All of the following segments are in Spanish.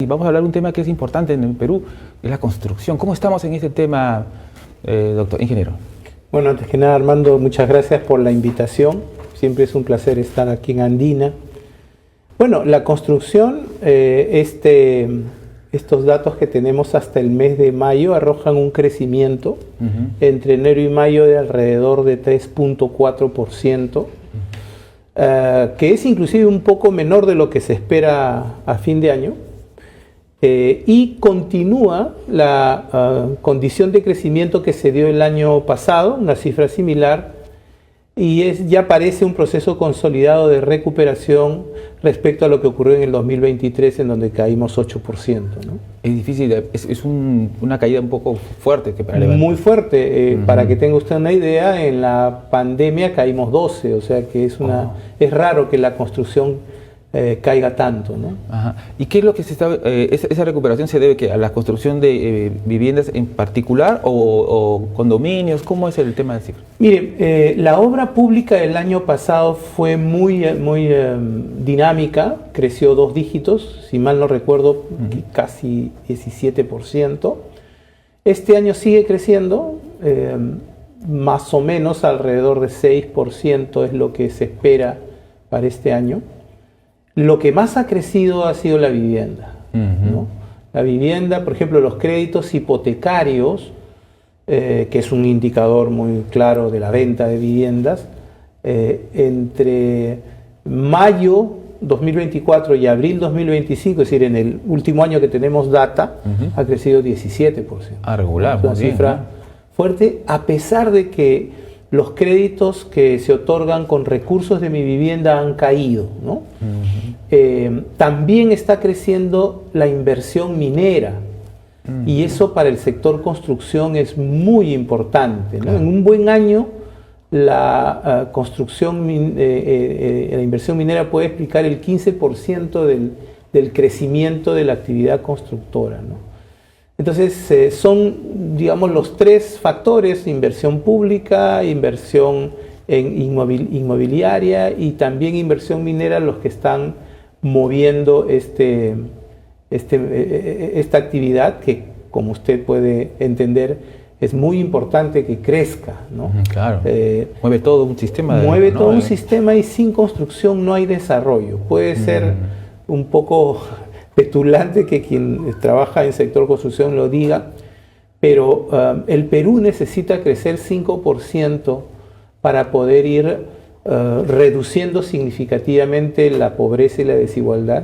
vamos a hablar de un tema que es importante en el Perú, es la construcción. ¿Cómo estamos en este tema, doctor ingeniero? Bueno, antes que nada, Armando, muchas gracias por la invitación. Siempre es un placer estar aquí en Andina. Bueno, la construcción, estos datos que tenemos hasta el mes de mayo arrojan un crecimiento entre enero y mayo de alrededor de 3.4%, que es inclusive un poco menor de lo que se espera a fin de año, y continúa la condición de crecimiento que se dio el año pasado, una cifra similar, y ya parece un proceso consolidado de recuperación respecto a lo que ocurrió en el 2023, en donde caímos 8%, ¿no? Es difícil, es una caída un poco fuerte que para levantar. Muy fuerte. Para que tenga usted una idea, en la pandemia caímos 12, o sea que es raro que la construcción caiga tanto, ¿no? Ajá. ¿Y qué es lo que se está, esa recuperación se debe a la construcción de viviendas en particular o condominios? ¿Cómo es el tema de cifra? Mire, la obra pública del año pasado fue muy dinámica, creció 2 dígitos, si mal no recuerdo, casi 17%. Este año sigue creciendo, más o menos alrededor de 6% es lo que se espera para este año. Lo que más ha crecido ha sido la vivienda, ¿no? La vivienda, por ejemplo, los créditos hipotecarios, que es un indicador muy claro de la venta de viviendas, entre mayo 2024 y abril 2025, es decir, en el último año que tenemos data, ha crecido 17%. Regular, una cifra fuerte, a pesar de que los créditos que se otorgan con recursos de mi vivienda han caído, ¿no? También está creciendo la inversión minera, y eso para el sector construcción es muy importante, ¿no? En un buen año la la inversión minera puede explicar el 15% del crecimiento de la actividad constructora, ¿no? Entonces son, digamos, los 3 factores: inversión pública, inversión en inmobiliaria y también inversión minera, los que están moviendo esta actividad que, como usted puede entender, es muy importante que crezca, ¿no? Claro. Mueve todo un sistema. Mueve todo un sistema, y sin construcción no hay desarrollo. Puede ser un poco petulante que quien trabaja en sector construcción lo diga, pero el Perú necesita crecer 5% para poder ir reduciendo significativamente la pobreza y la desigualdad.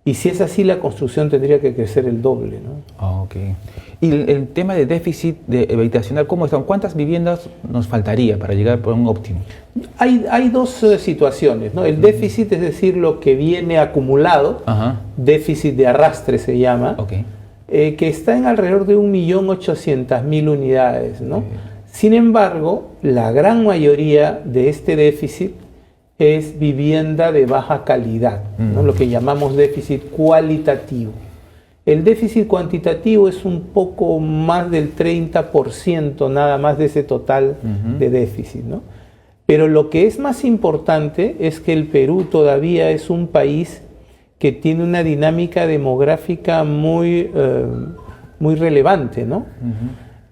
Y si es así, la construcción tendría que crecer el doble, ¿no? Okay. Y el tema de déficit habitacional, ¿cómo están? ¿Cuántas viviendas nos faltaría para llegar a un óptimo? Hay 2 situaciones, ¿no? El déficit, es decir, lo que viene acumulado, déficit de arrastre se llama, que está en alrededor de 1.800.000 unidades, ¿no? Sin embargo, la gran mayoría de este déficit es vivienda de baja calidad, ¿no? Lo que llamamos déficit cualitativo. El déficit cuantitativo es un poco más del 30% nada más de ese total de déficit, ¿no? Pero lo que es más importante es que el Perú todavía es un país que tiene una dinámica demográfica muy relevante, ¿no?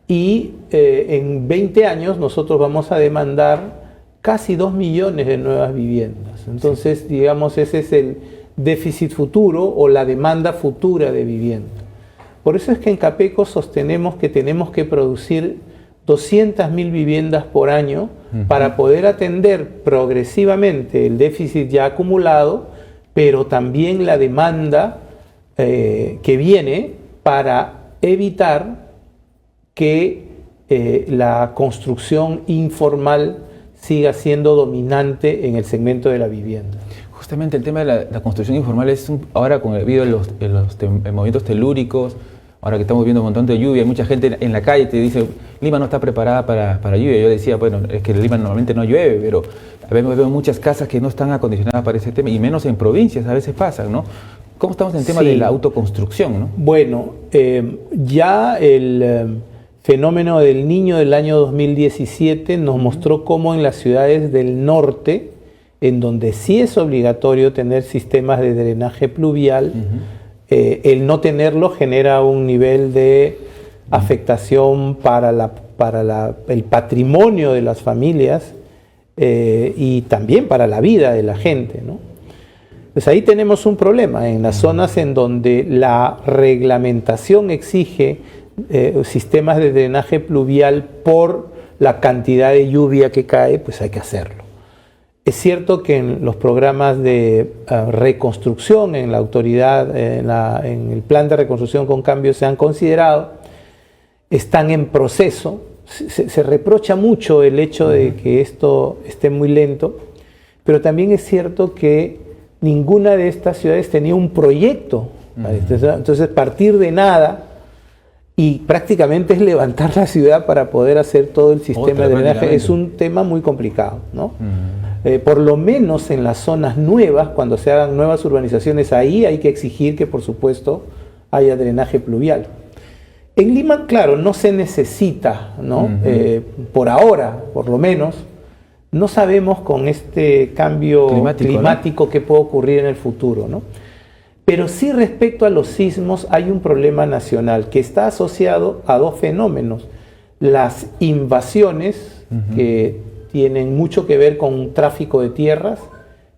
Y en 20 años nosotros vamos a demandar casi 2 millones de nuevas viviendas. Entonces, digamos, ese es el déficit futuro o la demanda futura de vivienda. Por eso es que en Capeco sostenemos que tenemos que producir 200.000 viviendas por año para poder atender progresivamente el déficit ya acumulado, pero también la demanda que viene, para evitar que la construcción informal siga siendo dominante en el segmento de la vivienda. Justamente el tema de la construcción informal es ahora con el video de los movimientos telúricos, ahora que estamos viendo un montón de lluvia, mucha gente en la calle te dice, Lima no está preparada para lluvia. Yo decía, bueno, es que en Lima normalmente no llueve, pero vemos muchas casas que no están acondicionadas para ese tema, y menos en provincias a veces pasan, ¿no? ¿Cómo estamos en el tema de la autoconstrucción, ¿no? Bueno, ya el fenómeno del Niño del año 2017 nos mostró cómo en las ciudades del norte, en donde sí es obligatorio tener sistemas de drenaje pluvial, el no tenerlo genera un nivel de afectación para el patrimonio de las familias y también para la vida de la gente, ¿no? Pues ahí tenemos un problema en las zonas en donde la reglamentación exige sistemas de drenaje pluvial por la cantidad de lluvia que cae, pues hay que hacerlo. Es cierto que en los programas de reconstrucción, en la autoridad, en el plan de reconstrucción con cambio se han considerado, están en proceso. Se reprocha mucho el hecho de que esto esté muy lento, pero también es cierto que ninguna de estas ciudades tenía un proyecto. Entonces, partir de nada y prácticamente es levantar la ciudad para poder hacer todo el sistema de drenaje es un tema muy complicado, ¿no? Por lo menos en las zonas nuevas, cuando se hagan nuevas urbanizaciones, ahí hay que exigir que, por supuesto, haya drenaje pluvial. En Lima, claro, no se necesita, ¿no? Por ahora, por lo menos, no sabemos con este cambio climático, ¿no?, qué puede ocurrir en el futuro, ¿no? Pero sí, respecto a los sismos hay un problema nacional que está asociado a dos fenómenos: las invasiones, que tienen mucho que ver con tráfico de tierras,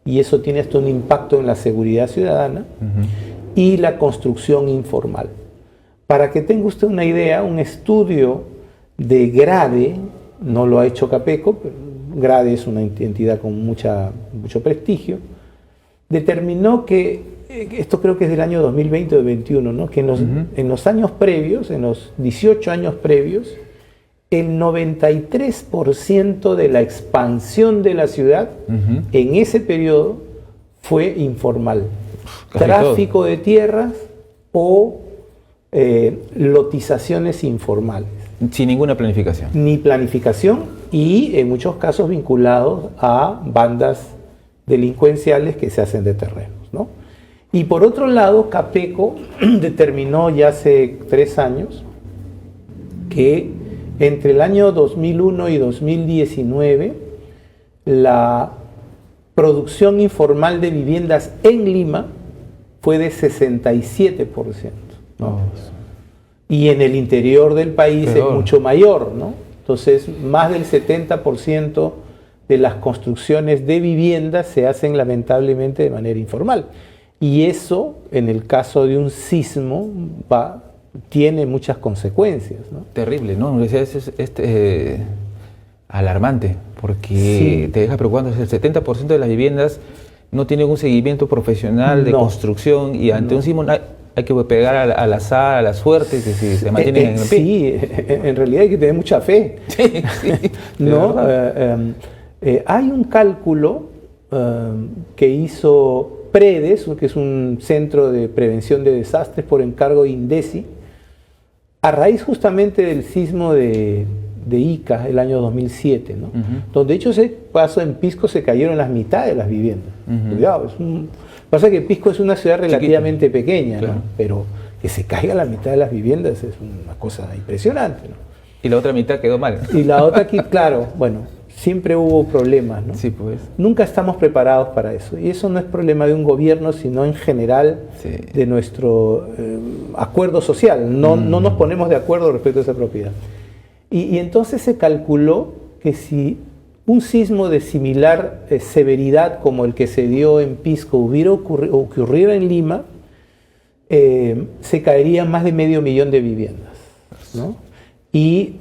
y eso tiene hasta un impacto en la seguridad ciudadana, y la construcción informal. Para que tenga usted una idea, un estudio de GRADE, no lo ha hecho Capeco, pero GRADE es una entidad con mucho prestigio, determinó que, esto creo que es del año 2020 o 2021, ¿no?, que en los años previos, en los 18 años previos, el 93% de la expansión de la ciudad en ese periodo fue informal. Tráfico de tierras o lotizaciones informales. Sin ninguna planificación. Ni planificación, y en muchos casos vinculados a bandas delincuenciales que se hacen de terrenos, ¿no? Y por otro lado, Capeco determinó ya hace 3 años que entre el año 2001 y 2019 la producción informal de viviendas en Lima fue de 67%, ¿no? Y en el interior del país es mucho mayor, ¿no? Entonces, más del 70% de las construcciones de viviendas se hacen lamentablemente de manera informal. Y eso, en el caso de un sismo, tiene muchas consecuencias, ¿no? Terrible, ¿no? Es alarmante, porque te deja preocupando. El 70% de las viviendas no tienen un seguimiento profesional de construcción, y ante un sismo hay que pegar al azar, a la suerte, que si se mantienen en el pie. Sí, en realidad hay que tener mucha fe. Sí, ¿no? Hay un cálculo que hizo PREDES, que es un centro de prevención de desastres por encargo de INDECI, a raíz justamente del sismo de Ica, el año 2007, ¿no? Donde, de hecho, ese paso en Pisco se cayeron las mitad de las viviendas. Cuidado, pasa que Pisco es una ciudad relativamente pequeña, ¿no? Pero que se caiga la mitad de las viviendas es una cosa impresionante, ¿no? Y la otra mitad quedó mal. Y la otra aquí, claro, bueno, siempre hubo problemas, ¿no? Sí, pues. Nunca estamos preparados para eso. Y eso no es problema de un gobierno, sino en general de nuestro acuerdo social. No nos ponemos de acuerdo respecto a esa propiedad. Y entonces se calculó que si un sismo de similar severidad como el que se dio en Pisco ocurriera en Lima, se caerían más de 500.000 de viviendas, ¿no? Y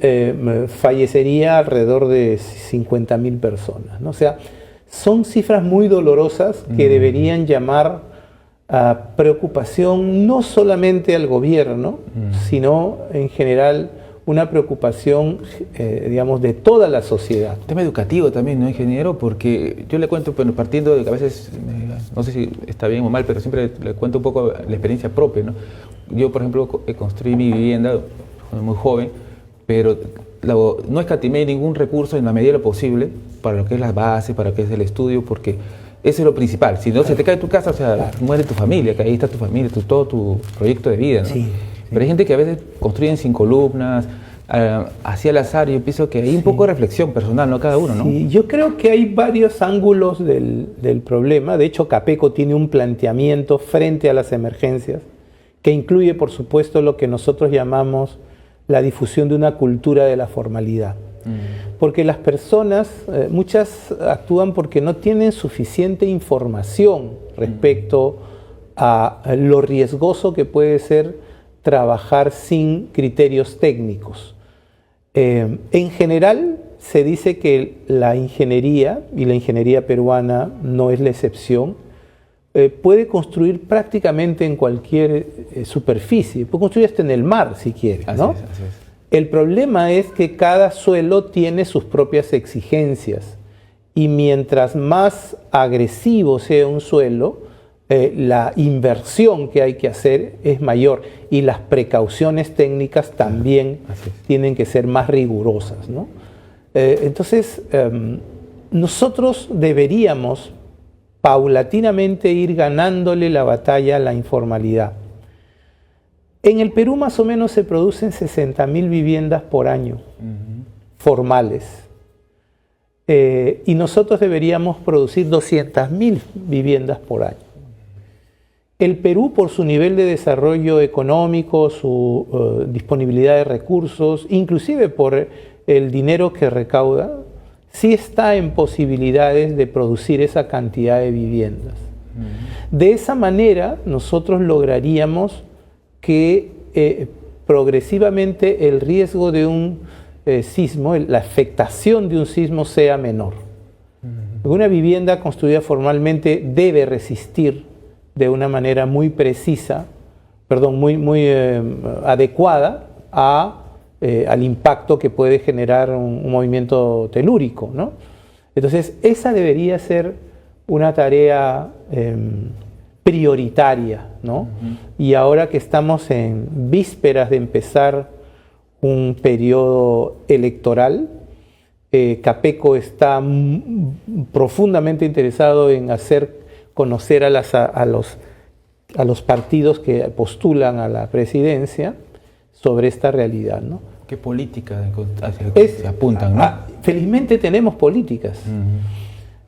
fallecería alrededor de 50.000 personas, ¿no? O sea, son cifras muy dolorosas que deberían llamar a preocupación no solamente al gobierno, sino en general una preocupación, digamos, de toda la sociedad. Tema educativo también, ¿no, ingeniero? Porque yo le cuento, bueno, partiendo de que a veces, no sé si está bien o mal, pero siempre le cuento un poco la experiencia propia, ¿no? Yo, por ejemplo, construí mi vivienda cuando muy joven, pero no escatimé ningún recurso en la medida de lo posible para lo que es la base, para lo que es el estudio, porque eso es lo principal. Si no se te cae tu casa, o sea, muere tu familia, que ahí está tu familia, todo tu proyecto de vida, ¿no? Sí. Pero hay gente que a veces construyen sin columnas, hacia el azar, y yo pienso que hay un poco de reflexión personal, ¿no? Cada uno, ¿no? Sí, yo creo que hay varios ángulos del problema. De hecho, Capeco tiene un planteamiento frente a las emergencias que incluye, por supuesto, lo que nosotros llamamos la difusión de una cultura de la formalidad. Porque las personas, muchas actúan porque no tienen suficiente información respecto a lo riesgoso que puede ser trabajar sin criterios técnicos. En general, se dice que la ingeniería, y la ingeniería peruana no es la excepción, puede construir prácticamente en cualquier superficie, puede construir hasta en el mar si quiere, ¿no? Así es. El problema es que cada suelo tiene sus propias exigencias y mientras más agresivo sea un suelo, la inversión que hay que hacer es mayor y las precauciones técnicas también tienen que ser más rigurosas, ¿no? Entonces, nosotros deberíamos paulatinamente ir ganándole la batalla a la informalidad. En el Perú más o menos se producen 60.000 viviendas por año, formales. Y nosotros deberíamos producir 200.000 viviendas por año. El Perú, por su nivel de desarrollo económico, su disponibilidad de recursos, inclusive por el dinero que recauda, sí está en posibilidades de producir esa cantidad de viviendas. De esa manera, nosotros lograríamos que progresivamente el riesgo de un sismo, la afectación de un sismo sea menor. Una vivienda construida formalmente debe resistir de una manera muy precisa, muy adecuada al impacto que puede generar un movimiento telúrico, ¿no? Entonces, esa debería ser una tarea prioritaria, ¿no? Y ahora que estamos en vísperas de empezar un periodo electoral, Capeco está profundamente interesado en hacer conocer a los partidos que postulan a la presidencia sobre esta realidad, ¿no? ¿Qué política se apuntan, no? Felizmente tenemos políticas.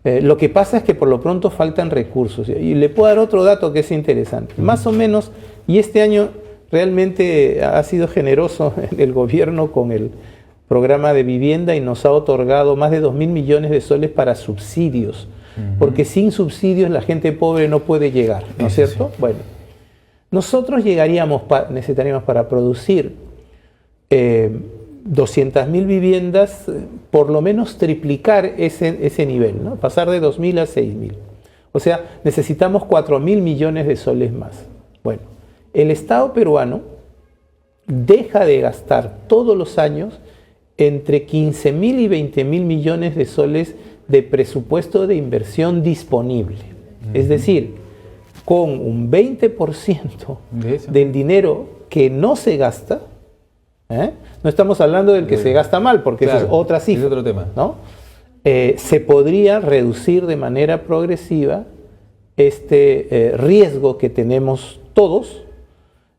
Lo que pasa es que por lo pronto faltan recursos. Y le puedo dar otro dato que es interesante. Más o menos, y este año realmente ha sido generoso el gobierno con el programa de vivienda y nos ha otorgado más de 2.000 millones de soles para subsidios. Porque sin subsidios la gente pobre no puede llegar, ¿no es cierto? Sí. Bueno, nosotros necesitaríamos para producir 200.000 viviendas, por lo menos triplicar ese nivel, ¿no? Pasar de 2.000 a 6.000. O sea, necesitamos 4.000 millones de soles más. Bueno, el Estado peruano deja de gastar todos los años entre 15.000 y 20.000 millones de soles de presupuesto de inversión disponible. Es decir, con un 20% del dinero que no se gasta, no estamos hablando del que se gasta mal, porque claro, eso es otra cifra. Es otro tema, ¿no? Se podría reducir de manera progresiva este riesgo que tenemos todos.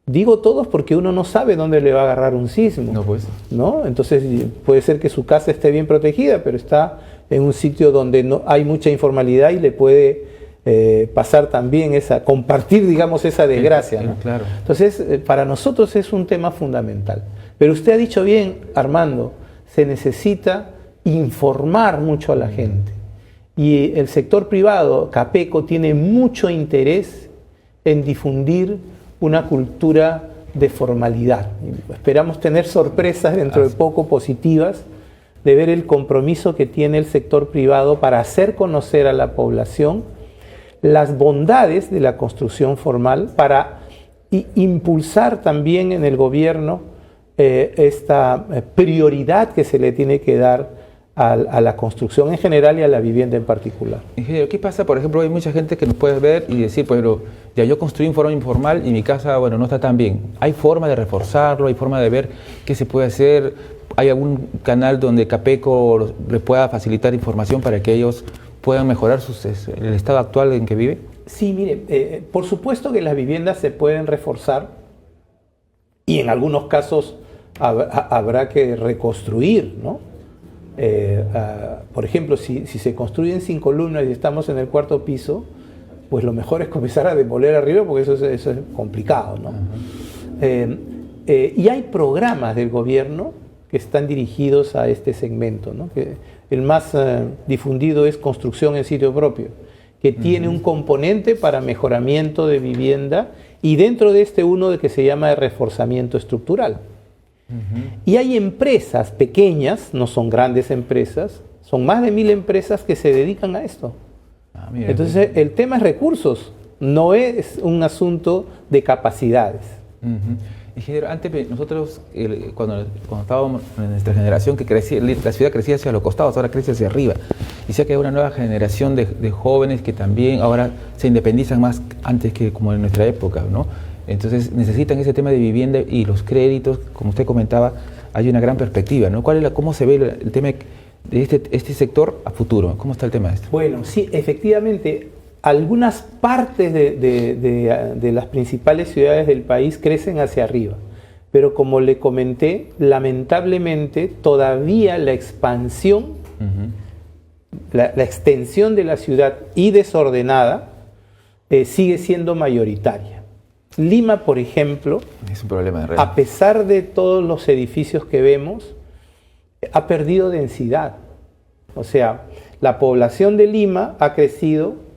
Digo todos porque uno no sabe dónde le va a agarrar un sismo. No, pues. ¿No? Entonces puede ser que su casa esté bien protegida, pero está en un sitio donde no hay mucha informalidad y le puede pasar también compartir, digamos, esa desgracia, ¿no? Claro. Entonces, para nosotros es un tema fundamental. Pero usted ha dicho bien, Armando, se necesita informar mucho a la gente. Y el sector privado, Capeco, tiene mucho interés en difundir una cultura de formalidad. Esperamos tener sorpresas dentro de poco positivas de ver el compromiso que tiene el sector privado para hacer conocer a la población las bondades de la construcción formal, para impulsar también en el gobierno esta prioridad que se le tiene que dar a la construcción en general y a la vivienda en particular. Ingeniero, ¿qué pasa? Por ejemplo, hay mucha gente que nos puede ver y decir, pero ya yo construí en forma informal y mi casa, bueno, no está tan bien. ¿Hay forma de reforzarlo? ¿Hay forma de ver qué se puede hacer? ¿Hay algún canal donde Capeco les pueda facilitar información para que ellos puedan mejorar el estado actual en que vive? Sí, mire, por supuesto que las viviendas se pueden reforzar y en algunos casos habrá que reconstruir, ¿no? Por ejemplo, si se construyen 5 columnas y estamos en el 4º piso, pues lo mejor es comenzar a demoler arriba, porque eso es complicado, ¿no? Y hay programas del gobierno que están dirigidos a este segmento, ¿no? Que el más difundido es construcción en sitio propio, que tiene un componente para mejoramiento de vivienda, y dentro de este uno de que se llama de reforzamiento estructural. Y hay empresas pequeñas, no son grandes empresas, son más de 1000 empresas que se dedican a esto. Entonces el tema es recursos, no es un asunto de capacidades. Ingeniero, antes nosotros, cuando estábamos en nuestra generación, que crecía, la ciudad crecía hacia los costados, ahora crece hacia arriba. Y sé que hay una nueva generación de jóvenes que también ahora se independizan más antes que como en nuestra época, ¿no? Entonces necesitan ese tema de vivienda y los créditos, como usted comentaba, hay una gran perspectiva, ¿no? ¿Cómo se ve el tema de este sector a futuro? ¿Cómo está el tema de esto? Bueno, sí, efectivamente, algunas partes de las principales ciudades del país crecen hacia arriba, pero como le comenté, lamentablemente todavía la expansión, la extensión de la ciudad y desordenada sigue siendo mayoritaria. Lima, por ejemplo, es un problema de a pesar de todos los edificios que vemos, ha perdido densidad. O sea, la población de Lima ha crecido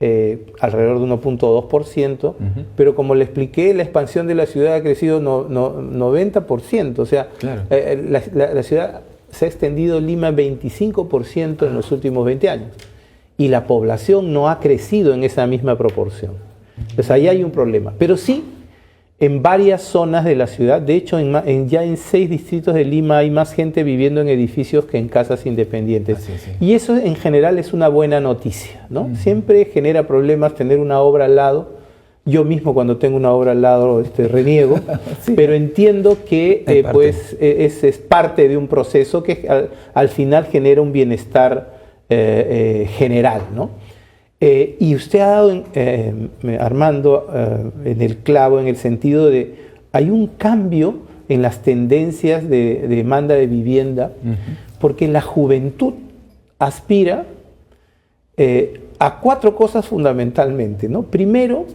alrededor de 1.2%, pero como le expliqué, la expansión de la ciudad ha crecido 90%. O sea, claro, la ciudad se ha extendido Lima 25% en los últimos 20 años. Y la población no ha crecido en esa misma proporción. Entonces ahí hay un problema. Pero sí, en varias zonas de la ciudad, de hecho ya en 6 distritos de Lima hay más gente viviendo en edificios que en casas independientes. Sí. Y eso en general es una buena noticia, ¿no? Siempre genera problemas tener una obra al lado. Yo mismo cuando tengo una obra al lado reniego, sí, pero entiendo que es parte de un proceso que al final genera un bienestar general, ¿no? Y usted ha dado, Armando, en el clavo, en el sentido de hay un cambio en las tendencias de demanda de vivienda, porque la juventud aspira a 4 cosas fundamentalmente, ¿no? Primero,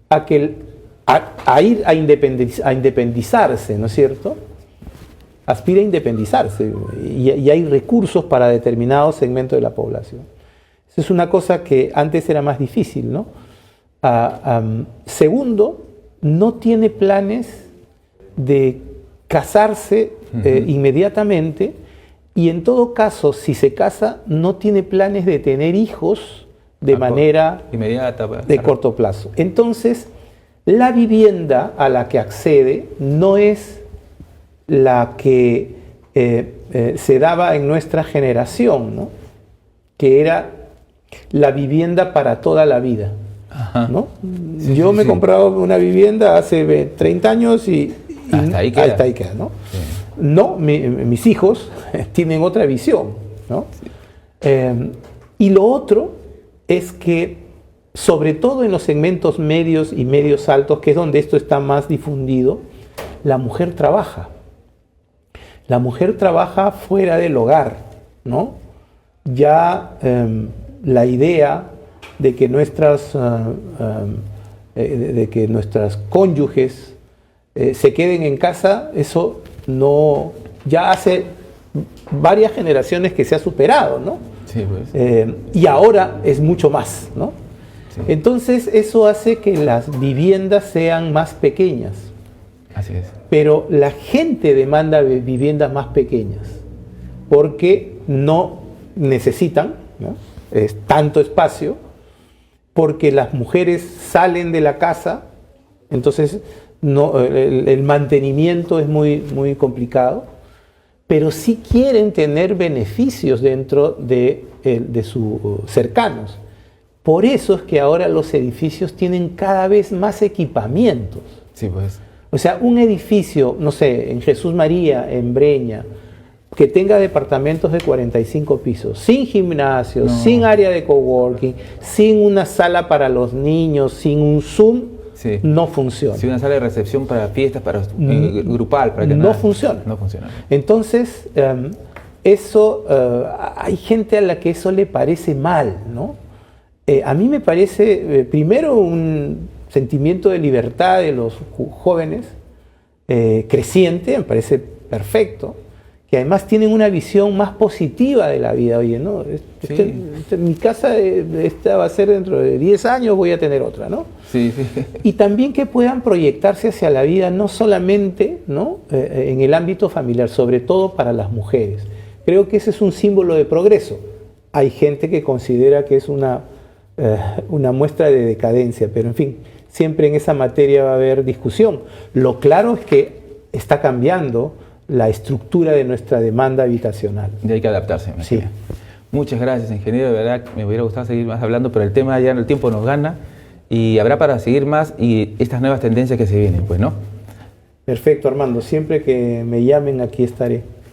a ir a independizarse, ¿no es cierto? Aspira a independizarse y hay recursos para determinados segmentos de la población. Eso es una cosa que antes era más difícil, ¿no? Segundo, no tiene planes de casarse inmediatamente, y en todo caso, si se casa, no tiene planes de tener hijos de manera inmediata, de corto plazo. Entonces, la vivienda a la que accede no es la que se daba en nuestra generación, ¿no? Que era la vivienda para toda la vida, ¿no? Sí, yo me he comprado una vivienda hace 30 años y hasta ahí queda, ¿no? Sí. No, mis hijos tienen otra visión, ¿no? Sí. Y lo otro es que, sobre todo en los segmentos medios y medios altos, que es donde esto está más difundido, la mujer trabaja. La mujer trabaja fuera del hogar, ¿no? Ya la idea de que nuestras cónyuges se queden en casa, eso no, ya hace varias generaciones que se ha superado, ¿no? Sí, pues. Y ahora es mucho más, ¿no? Sí. Entonces eso hace que las viviendas sean más pequeñas. Así es. Pero la gente demanda viviendas más pequeñas porque no necesitan, ¿no? Tanto espacio, porque las mujeres salen de la casa, entonces el mantenimiento es muy complicado, pero sí quieren tener beneficios dentro de sus cercanos. Por eso es que ahora los edificios tienen cada vez más equipamientos. Sí, pues. O sea, un edificio, no sé, en Jesús María, en Breña, que tenga departamentos de 45 pisos, sin gimnasio, sin área de coworking, sin una sala para los niños, sin un Zoom, sí, no funciona. Sin una sala de recepción para fiestas, para grupal, para que no funciona. No funciona. Entonces, hay gente a la que eso le parece mal, ¿no? A mí me parece, primero, un sentimiento de libertad de los jóvenes creciente, me parece perfecto, que además tienen una visión más positiva de la vida. Oye, ¿no? Mi casa esta va a ser dentro de 10 años, voy a tener otra, ¿no? Sí, sí. Y también que puedan proyectarse hacia la vida, no solamente, ¿no? En el ámbito familiar, sobre todo para las mujeres. Creo que ese es un símbolo de progreso. Hay gente que considera que es una muestra de decadencia, pero en fin, siempre en esa materia va a haber discusión. Lo claro es que está cambiando la estructura de nuestra demanda habitacional. Y hay que adaptarse. Sí. Muchas gracias, ingeniero. De verdad, me hubiera gustado seguir más hablando, pero el tema ya en el tiempo nos gana y habrá para seguir más y estas nuevas tendencias que se vienen, pues, ¿no? Perfecto, Armando. Siempre que me llamen, aquí estaré.